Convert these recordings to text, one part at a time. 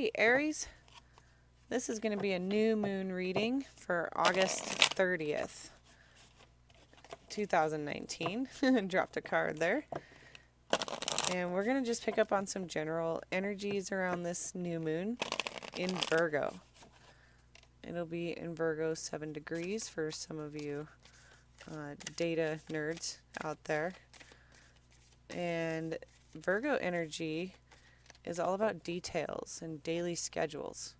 Alrighty, Aries. This is going to be a new moon reading for August 30th, 2019. Dropped a card there. And we're going to just pick up on some general energies around this new moon in Virgo. It'll be in Virgo 7 degrees for some of you data nerds out there. And Virgo energy is all about details and daily schedules.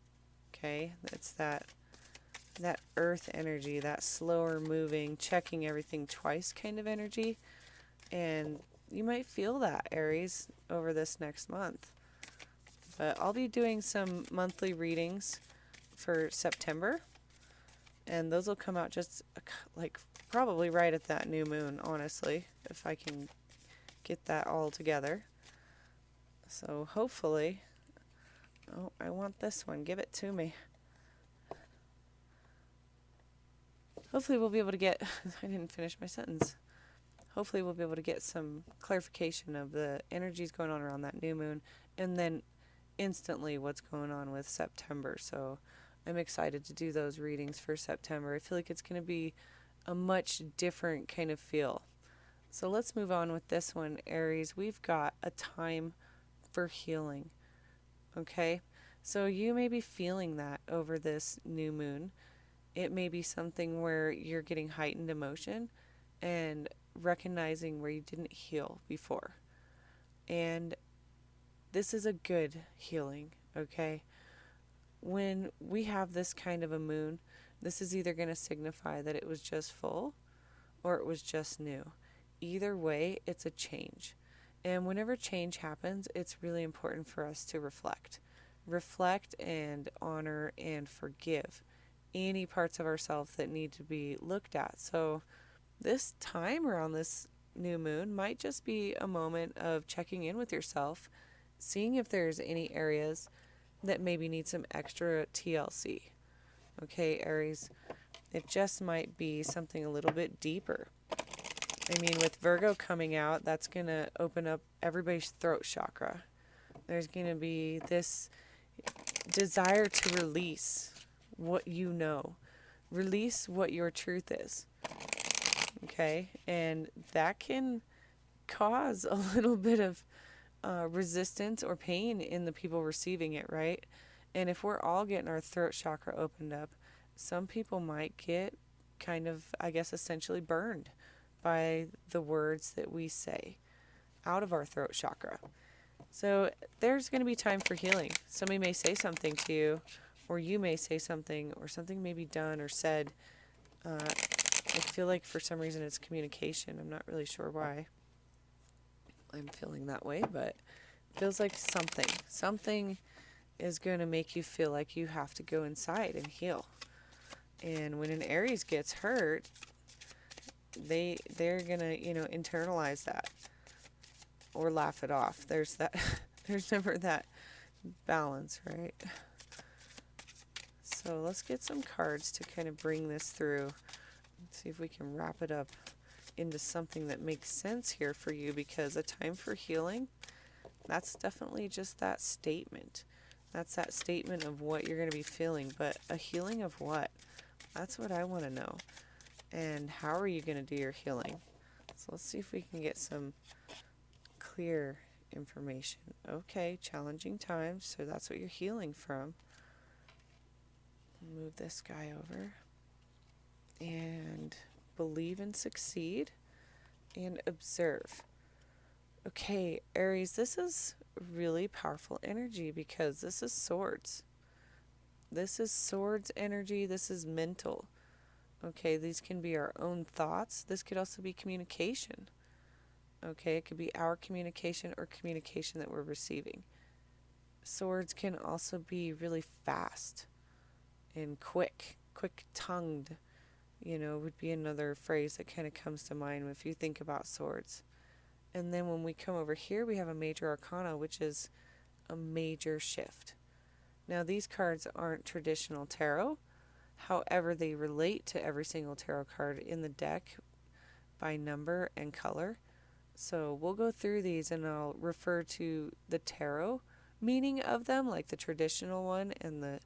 Okay, it's that earth energy, that slower moving, checking everything twice kind of energy. And you might feel that, Aries, over this next month. But I'll be doing some monthly readings for September, and those will come out just like probably right at that new moon, honestly, if I can get that all together. So hopefully, oh, I want this one, give it to me. Hopefully we'll be able to get, I didn't finish my sentence. Hopefully we'll be able to get some clarification of the energies going on around that new moon, and then instantly what's going on with September. So I'm excited to do those readings for September. I feel like it's going to be a much different kind of feel. So let's move on with this one, Aries. We've got a time for healing. Okay? So you may be feeling that over this new moon. It may be something where you're getting heightened emotion and recognizing where you didn't heal before. And this is a good healing, okay? When we have this kind of a moon, this is either going to signify that it was just full or it was just new. Either way, it's a change. And whenever change happens, it's really important for us to reflect. Reflect and honor and forgive any parts of ourselves that need to be looked at. So this time around this new moon might just be a moment of checking in with yourself, seeing if there's any areas that maybe need some extra TLC. Okay, Aries, it just might be something a little bit deeper. I mean, with Virgo coming out, that's going to open up everybody's throat chakra. There's going to be this desire to release what you know. Release what your truth is. Okay? And that can cause a little bit of resistance or pain in the people receiving it, right? And if we're all getting our throat chakra opened up, some people might get kind of, I guess, essentially burned by the words that we say out of our throat chakra. So there's going to be time for healing. Somebody may say something to you, or you may say something, or something may be done or said. I feel like for some reason it's communication. I'm not really sure why I'm feeling that way, but it feels like something is going to make you feel like you have to go inside and heal. And when an Aries gets hurt, they're going to, internalize that or laugh it off. There's never that balance, right? So let's get some cards to kind of bring this through. Let's see if we can wrap it up into something that makes sense here for you, because a time for healing, that's definitely just that statement. That's that statement of what you're going to be feeling, but a healing of what? That's what I want to know. And how are you going to do your healing? So let's see if we can get some clear information. Okay, challenging times, so that's what you're healing from. Move this guy over. And believe and succeed and observe. Okay, Aries, this is really powerful energy because this is swords. This is swords energy. This is mental. Okay, these can be our own thoughts. This could also be communication. Okay, it could be our communication or communication that we're receiving. Swords can also be really fast and quick-tongued, would be another phrase that kind of comes to mind if you think about swords. And then when we come over here, we have a major arcana, which is a major shift. Now, these cards aren't traditional tarot. However, they relate to every single tarot card in the deck by number and color. So we'll go through these and I'll refer to the tarot meaning of them, like the traditional one and the,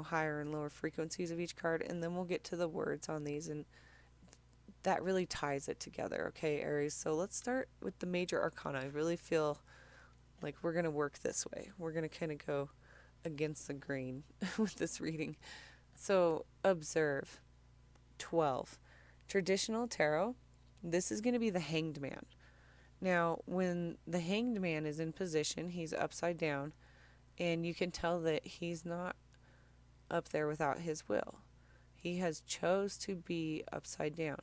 higher and lower frequencies of each card. And then we'll get to the words on these, and that really ties it together. Okay, Aries. So let's start with the major arcana. I really feel like we're going to work this way. We're going to kind of go against the grain with this reading. So observe. 12. Traditional tarot. This is going to be the Hanged Man. Now, when the Hanged Man is in position, he's upside down, and you can tell that he's not up there without his will. He has chose to be upside down.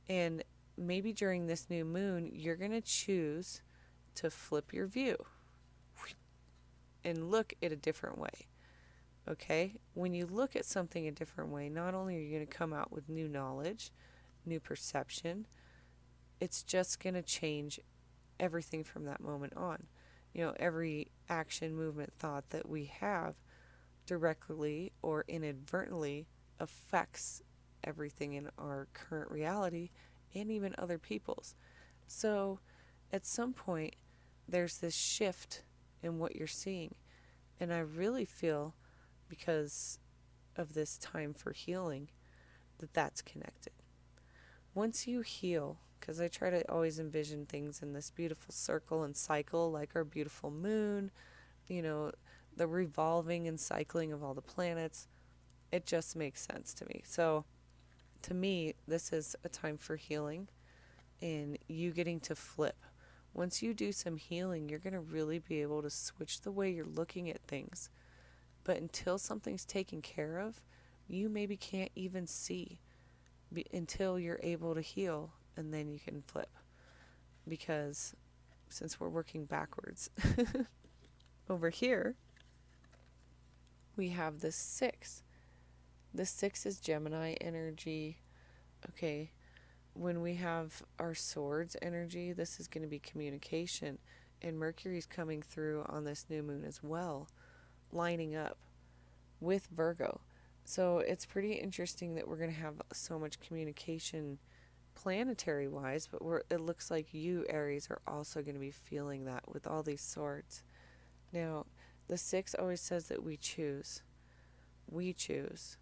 And maybe during this new moon, you're going to choose to flip your view and look at a different way. Okay? When you look at something a different way, not only are you going to come out with new knowledge, new perception, it's just going to change everything from that moment on. Every action, movement, thought that we have directly or inadvertently affects everything in our current reality and even other people's. So at some point, there's this shift in what you're seeing. And I really feel, because of this time for healing, that that's connected. Once you heal, because I try to always envision things in this beautiful circle and cycle, like our beautiful moon, the revolving and cycling of all the planets, it just makes sense to me. So to me, this is a time for healing and you getting to flip. Once you do some healing, you're going to really be able to switch the way you're looking at things. But until something's taken care of, you maybe can't even see until you're able to heal, and then you can flip. Because since we're working backwards, over here, we have the 6. The 6 is Gemini energy. Okay, when we have our swords energy, this is going to be communication. And Mercury's coming through on this new moon as well, lining up with Virgo. So it's pretty interesting that we're going to have so much communication planetary wise, but it looks like you, Aries, are also going to be feeling that with all these swords. Now, the 6 always says that we choose. We choose.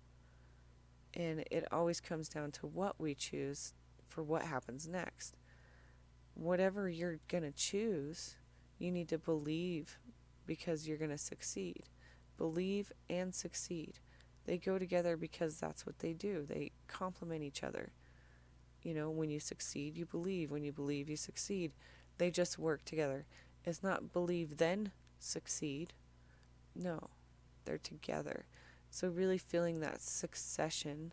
And it always comes down to what we choose for what happens next. Whatever you're going to choose, you need to believe, because you're going to succeed. Believe and succeed. They go together because that's what they do. They complement each other. When you succeed, you believe. When you believe, you succeed. They just work together. It's not believe then succeed. No, they're together. So really feeling that succession,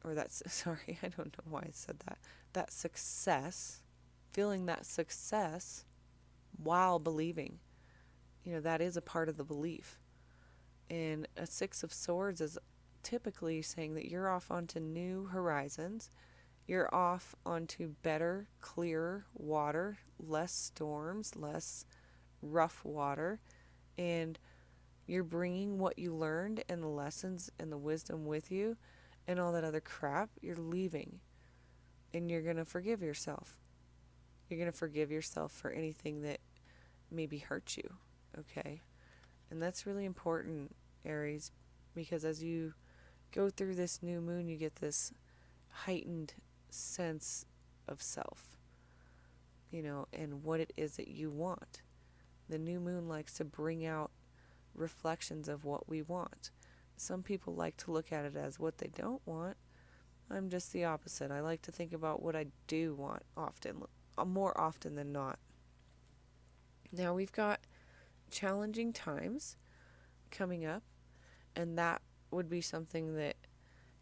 or that's, sorry, I don't know why I said that. That success, feeling that success while believing. That is a part of the belief. And a 6 of Swords is typically saying that you're off onto new horizons. You're off onto better, clearer water, less storms, less rough water. And you're bringing what you learned and the lessons and the wisdom with you, and all that other crap, you're leaving. And you're going to forgive yourself. You're going to forgive yourself for anything that maybe hurt you. Okay? And that's really important, Aries, because as you go through this new moon, you get this heightened sense of self, and what it is that you want. The new moon likes to bring out reflections of what we want. Some people like to look at it as what they don't want. I'm just the opposite. I like to think about what I do want often, more often than not. Now we've got challenging times coming up, and that would be something that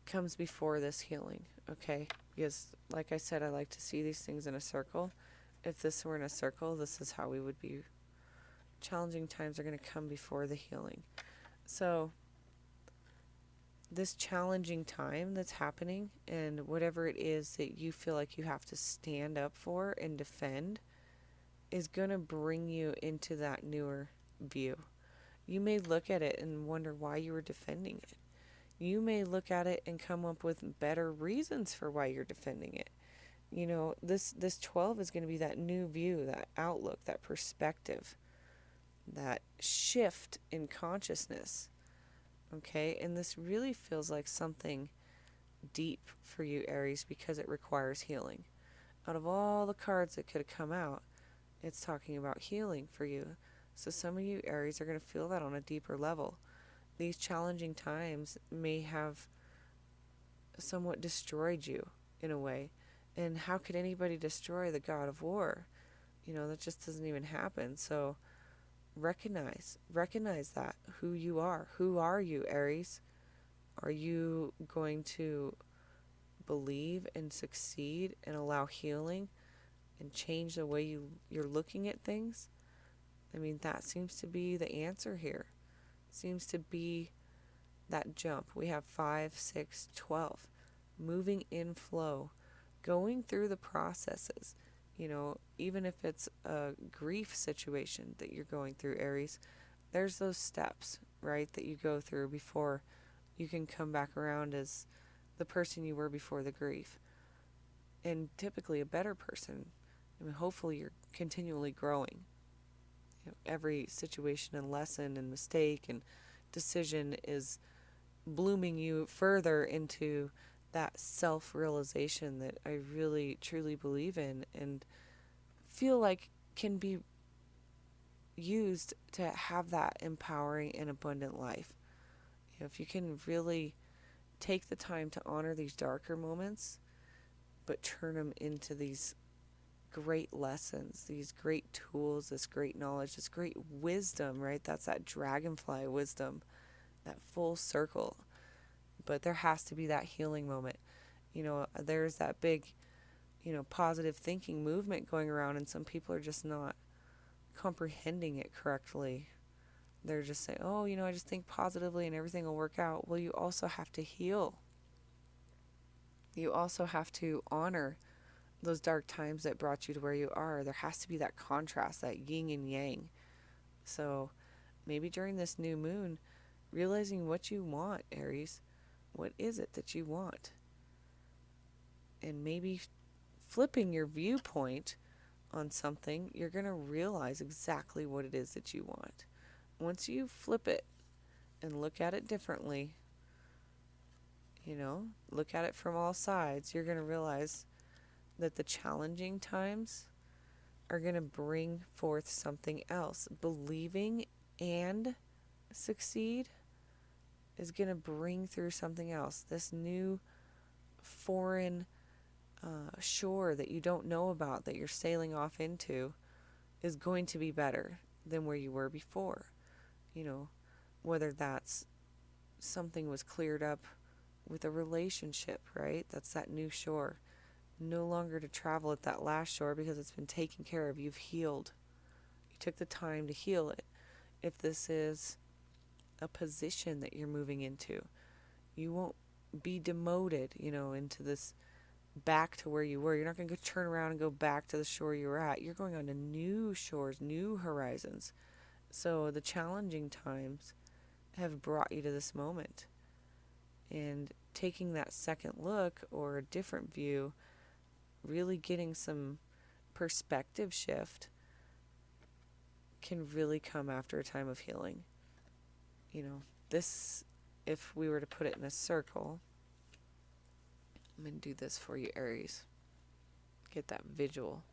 comes before this healing, okay? Because like I said, I like to see these things in a circle. If this were in a circle, this is how we would be. Challenging times are going to come before the healing. So this challenging time that's happening, and whatever it is that you feel like you have to stand up for and defend, is going to bring you into that newer view. You may look at it and wonder why you were defending it. You may look at it and come up with better reasons for why you're defending it. This 12 is going to be that new view, that outlook, that perspective. that shift in consciousness. Okay, and this really feels like something deep for you, Aries, because it requires healing. Out of all the cards that could have come out, it's talking about healing for you. So some of you, Aries, are going to feel that on a deeper level. These challenging times may have somewhat destroyed you in a way. And how could anybody destroy the god of war? That just doesn't even happen. So recognize that, who you are. Who are you, Aries? Are you going to believe and succeed and allow healing and change the way you're looking at things? I mean, that seems to be the answer here. Seems to be that jump. We have 5, 6, 12. Moving in flow. Going through the processes. Even if it's a grief situation that you're going through, Aries, there's those steps, right, that you go through before you can come back around as the person you were before the grief. And typically a better person. I mean, hopefully you're continually growing. Every situation and lesson and mistake and decision is blooming you further into that self-realization that I really truly believe in and feel like can be used to have that empowering and abundant life. If you can really take the time to honor these darker moments, but turn them into these great lessons, these great tools, this great knowledge, this great wisdom, right? That's that dragonfly wisdom, that full circle. But there has to be that healing moment. There's that big, positive thinking movement going around, and some people are just not comprehending it correctly. They're just saying, oh, I just think positively and everything will work out. Well, you also have to heal. You also have to honor those dark times that brought you to where you are. There has to be that contrast, that yin and yang. So maybe during this new moon, realizing what you want, Aries. What is it that you want? And maybe flipping your viewpoint on something, you're going to realize exactly what it is that you want. Once you flip it and look at it differently, look at it from all sides, you're going to realize that the challenging times are going to bring forth something else. Believing and succeed is going to bring through something else. This new foreign shore that you don't know about, that you're sailing off into, is going to be better than where you were before. Whether that's something was cleared up with a relationship, right? That's that new shore. No longer to travel at that last shore because it's been taken care of. You've healed. You took the time to heal it. If this is a position that you're moving into, you won't be demoted, into this back to where you were. You're not going to go turn around and go back to the shore you were at. You're going on to new shores, new horizons. So the challenging times have brought you to this moment. And taking that second look or a different view, really getting some perspective shift, can really come after a time of healing. This, if we were to put it in a circle, I'm going to do this for you, Aries. Get that visual.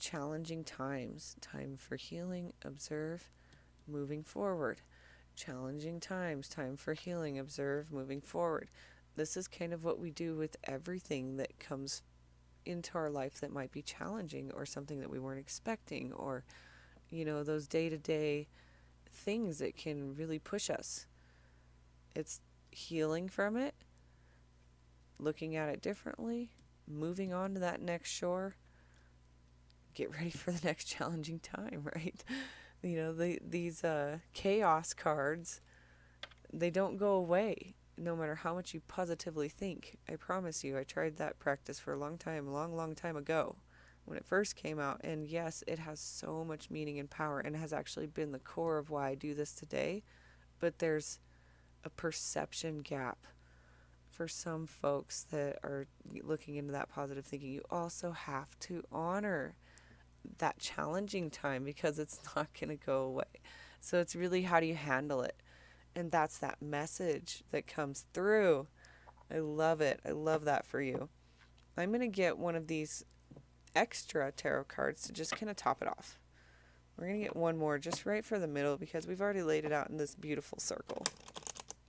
Challenging times, time for healing, observe, moving forward. Challenging times, time for healing, observe, moving forward. This is kind of what we do with everything that comes into our life that might be challenging or something that we weren't expecting, or, those day-to-day things that can really push us. It's healing from it, looking at it differently, moving on to that next shore. Get ready for the next challenging time, right? These chaos cards, they don't go away no matter how much you positively think. I promise you, I tried that practice for a long time ago when it first came out. And yes, it has so much meaning and power and has actually been the core of why I do this today. But there's a perception gap for some folks that are looking into that positive thinking. You also have to honor that challenging time because it's not going to go away. So it's really, how do you handle it? And that's that message that comes through. I love it. I love that for you. I'm going to get one of these extra tarot cards to just kind of top it off. We're going to get one more just right for the middle because we've already laid it out in this beautiful circle.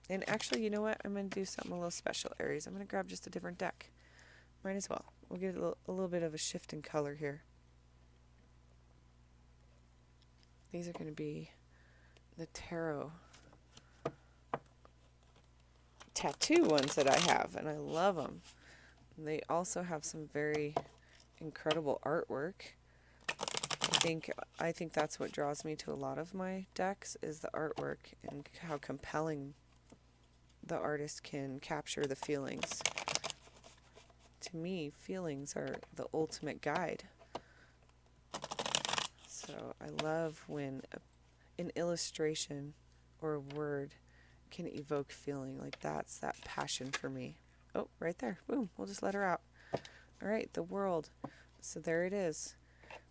And actually, you know what? I'm going to do something a little special, Aries. I'm going to grab just a different deck. Might as well. We'll get a little bit of a shift in color here. These are going to be the tarot tattoo ones that I have, and I love them. They also have some very incredible artwork. I think that's what draws me to a lot of my decks, is the artwork and how compelling the artist can capture the feelings. To me, feelings are the ultimate guide. So I love when an illustration or a word can evoke feeling. Like, that's that passion for me. Oh, right there. Boom. We'll just let her out. All right, the world. So there it is.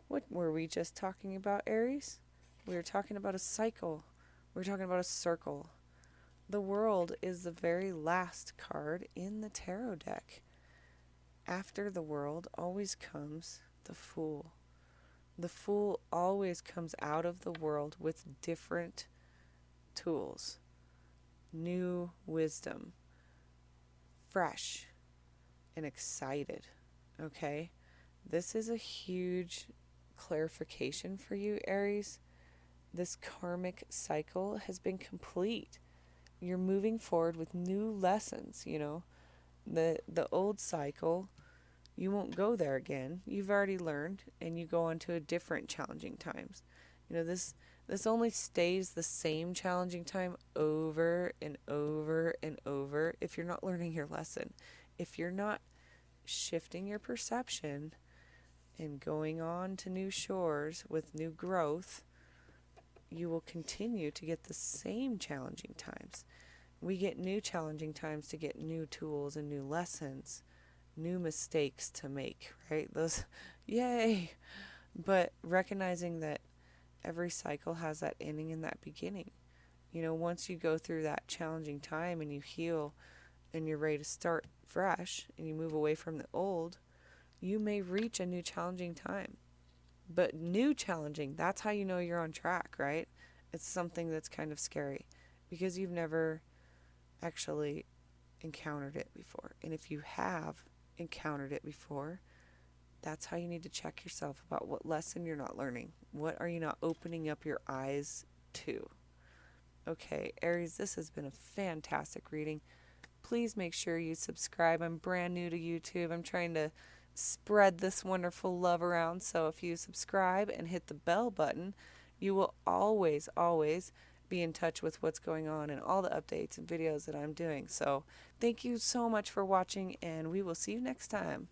What were we just talking about, Aries? We were talking about a cycle. We were talking about a circle. The world is the very last card in the tarot deck. After the world always comes the Fool. The Fool always comes out of the world with different tools. New wisdom, fresh and excited. Okay, this is a huge clarification for you, Aries. This karmic cycle has been complete. You're moving forward with new lessons. The old cycle, you won't go there again. You've already learned, and you go on to a different challenging times. This only stays the same challenging time over and over and over if you're not learning your lesson. If you're not shifting your perception and going on to new shores with new growth, you will continue to get the same challenging times. We get new challenging times to get new tools and new lessons, new mistakes to make, right? Those, yay! But recognizing that every cycle has that ending and that beginning. Once you go through that challenging time and you heal and you're ready to start fresh and you move away from the old, you may reach a new challenging time. But new challenging, that's how you know you're on track, right? It's something that's kind of scary because you've never actually encountered it before. And if you have encountered it before, that's how you need to check yourself about what lesson you're not learning. What are you not opening up your eyes to? Okay, Aries, this has been a fantastic reading. Please make sure you subscribe. I'm brand new to YouTube. I'm trying to spread this wonderful love around. So if you subscribe and hit the bell button, you will always, always be in touch with what's going on and all the updates and videos that I'm doing. So thank you so much for watching, and we will see you next time.